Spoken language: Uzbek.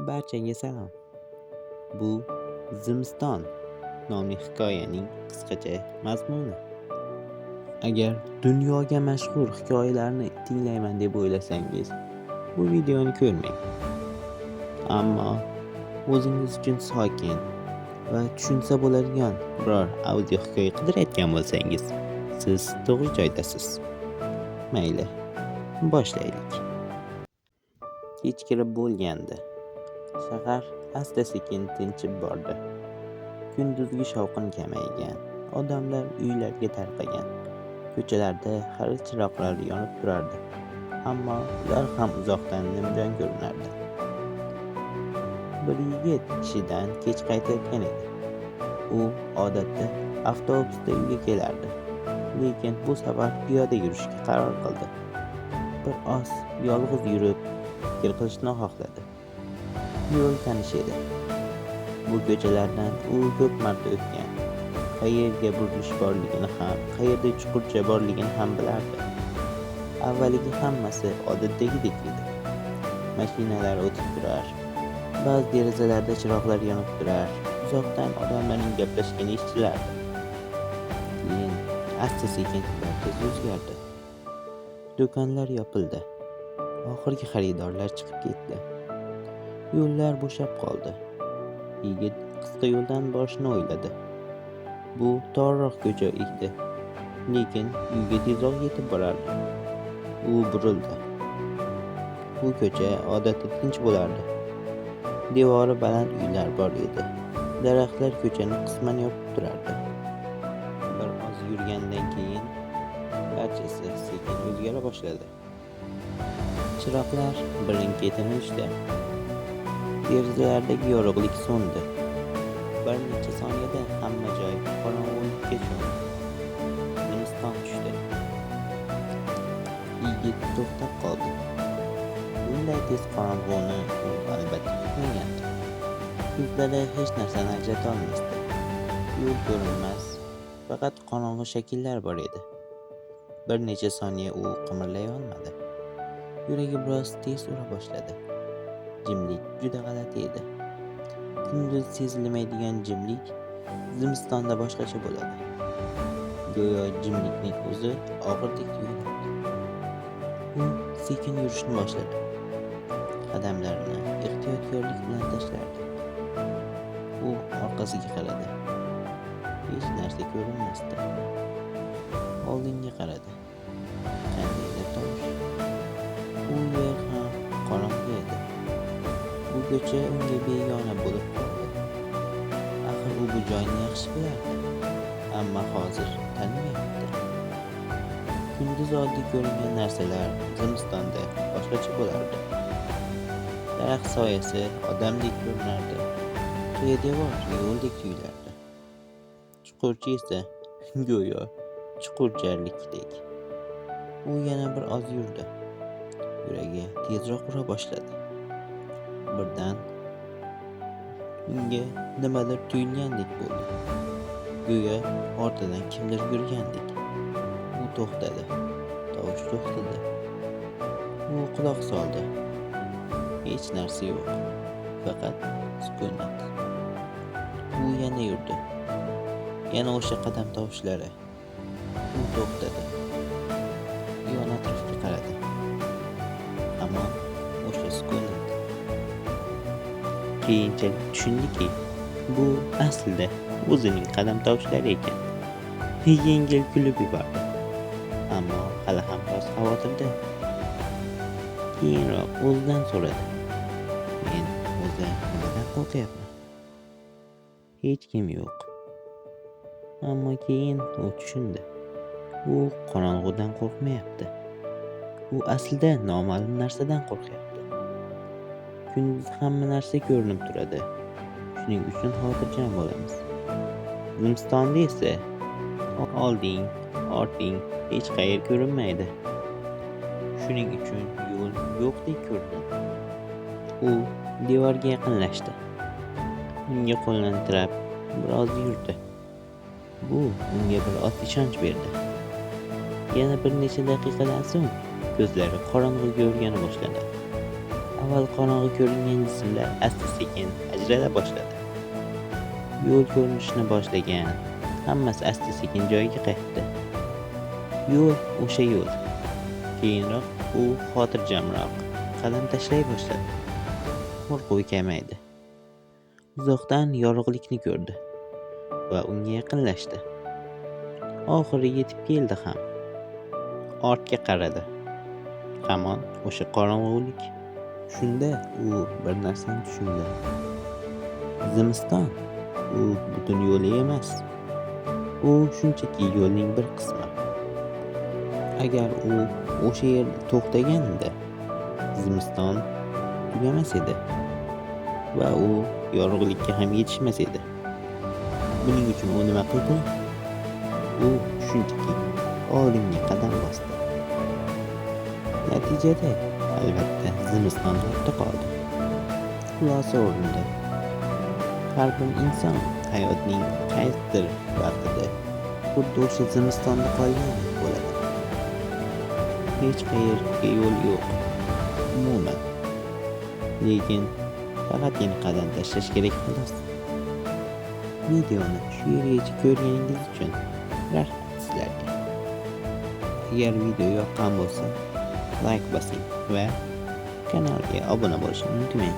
Barchaga salom. Bu Zimiston nomli hikoyaning qisqacha mazmuni. Agar dunyoga mashhur hikoyalarni tinglayman deb o'ylasangiz, bu videoni ko'rmang. Ammo o'zingiz uchun sokin va tushunsa bo'ladigan biror audio hikoya qidirayotgan bo'lsangiz, siz to'g'ri joydasiz. Mayli, boshlaylik. Kech kirib bo'lgandi. Shahar asta-sekin tinchib bordi. Kunduzgi shovqin kamaygan, odamlar uylarga tarqagan. Ko'chalarda xira chiroqlar yonib turardi, ammo ular ham uzoqdan nimjon ko'rinardi. Bir yigit ishidan kech qaytayotgan edi. U odatda avtobusda uyga kelardi, lekin bu safar piyoda yurishga qaror qildi. Bir oz yolg'iz yurib, fikr qilishni xohladi. Yo'l tanish edi. Bu ko'chalardan u ko'p marta o'tgan. Qayerga burilish borligini ham, qayerda chuqurcha borligini ham bilardi. Avvaliga hammasi odatdagidek edi. Mashinalar o'tib turar, ba'zi derazalarda chiroqlar yonib turar, uzoqdan odamlarning gaplashgani eshitilardi. Keyin asta-sekin barcha o'zgardi. Do'konlar yopildi. Oxirgi xaridorlar chiqib ketdi. Yo'llar bo'shab qoldi. Yigit qisqa yo'ldan borishni o'yladi. Bu torroq ko'cha edi, lekin uyga tezroq yetib borardi. U burildi. Bu ko'cha odatda tinch bo'lardi. Devori baland uylar bor edi. Daraxtlar ko'chani qisman yopib turardi. Bir oz yurgandan keyin barchasi sekin o'zgara boshladi. Chiroqlar birin-ketin o'chdi. Derazalardagi yorug'lik so'ndi. Bir necha soniyada hamma joy qorong'ulikka cho'mdi. Zimiston tushdi. Yigit to'xtab qoldi. Bunday tez qorong'uni u albatta kutmagandi. Ko'zlari hech narsani ajrata olmasdi. Yo'l ko'rinmas, faqat qorong'u shakllar bor edi. Bir necha soniya u qimirlay olmadi. Yuragi biroz tez ura boshladi. Jimlik juda g'alati edi. Kunduz sezilmaydigan jimlik Zimistonda boshqacha bo'ladi. Go'yo jimlikning o'zi og'irdek tuyulardi. U sekin yurishni boshladi. Qadamlarini ehtiyotkorlik bilan tashlardi. U orqasiga qaradi. Hech narsa ko'rinmasdi. Oldinga qaradi. Qandaydir tovush. U yer ham qorong'u edi. Bu ko'cha unga begona bo'lib qoldi. Axir u bu joyni yaxshi bilardi, ammo hozir tanimayapti. Kunduz oddiy ko'ringan narsalar Zimistonda boshqacha bo'lardi. Daraxt soyasi odamdek ko'rinardi. Qiya devor yo'ldek tuyulardi. Chuqurcha esa go'yo chuqurjarlikdek. U yana bir oz yurdi. Yuragi tezroq ura boshladi. Birdan unga nimadir tuyulgandek bo'ldi. Go'yo ortidan kimdir yurgandek. U to'xtadi. Tovush to'xtadi. U quloq soldi. Hech narsa yo'q. Faqat sukunat. U yana yurdi. Yana o'sha qadam tovushlari. U to'xtadi. Yon atrofga qaradi. Hamon o'sha sukunat. Keyinchalik tushundiki, bu aslida o'zining qadam tovushlari ekan. Yengil kulib yubordi. Ammo hali ham biroz xavotirda. Keyinroq o'zidan so'radi. Men o'zim nimadan qo'rqyapman? Hech kim yo'q. Ammo keyin u tushundi. U qorong'udan qo'rqmayapti. U aslida noma'lum narsadan qo'rqyapti. Kunduz hamma narsa ko'rinib turadi. Shuning uchun xotirjam bo'lamiz. Zimistonda esa olding, orting hech qayer ko'rinmaydi. Shuning uchun yo'l yo'qdek ko'rinadi. U devorga yaqinlashdi. Unga qo'lini tirab biroz yurdi. Bu unga bir oz ishonch berdi. Yana bir necha daqiqadan so'ng ko'zlari qorong'iga o'rgana boshladi. Avval qorong'i ko'ringan jismlar asta-sekin ajrala boshladi. Yo'l ko'rinishni boshlagan, hammasi asta-sekin joyiga qaytdi. Yo'l o'sha yo'l. Keyinroq u xotirjamroq qadam tashlay boshladi. Qo'rquvi kamaydi. Uzoqdan yorug'likni ko'rdi va unga yaqinlashdi. Oxiri yetib keldi ham. Ortga qaradi. Hamon o'sha qorong'ulik. Shunda u bir narsani tushundi. Zimiston u butun yo'li emas. U shunchaki yo'lning bir qismi. Agar u o'sha yerda to'xtaganida, zimiston tugamas edi va u yorug'likka ham yetishmas edi. Buning uchun u nima qildi? U shunchaki oldinga qadam bosdi. Natijada albatta zimiston ortda qoldi. Xulosa o'rnida har bir inson hayotining qaysidir vaqtida xuddi o'sha zimistonda qolgan bo'ladi. Hech qayerga yo'l yo'q umuman. Lekin faqatgina qadam tashlash kerak xolos. Videoni shu yergacha ko'rganingiz uchun rahmat sizlarga. Agar video yoqqan bo'lsa, like bosing va kanalga obuna bo'lishni unutmang.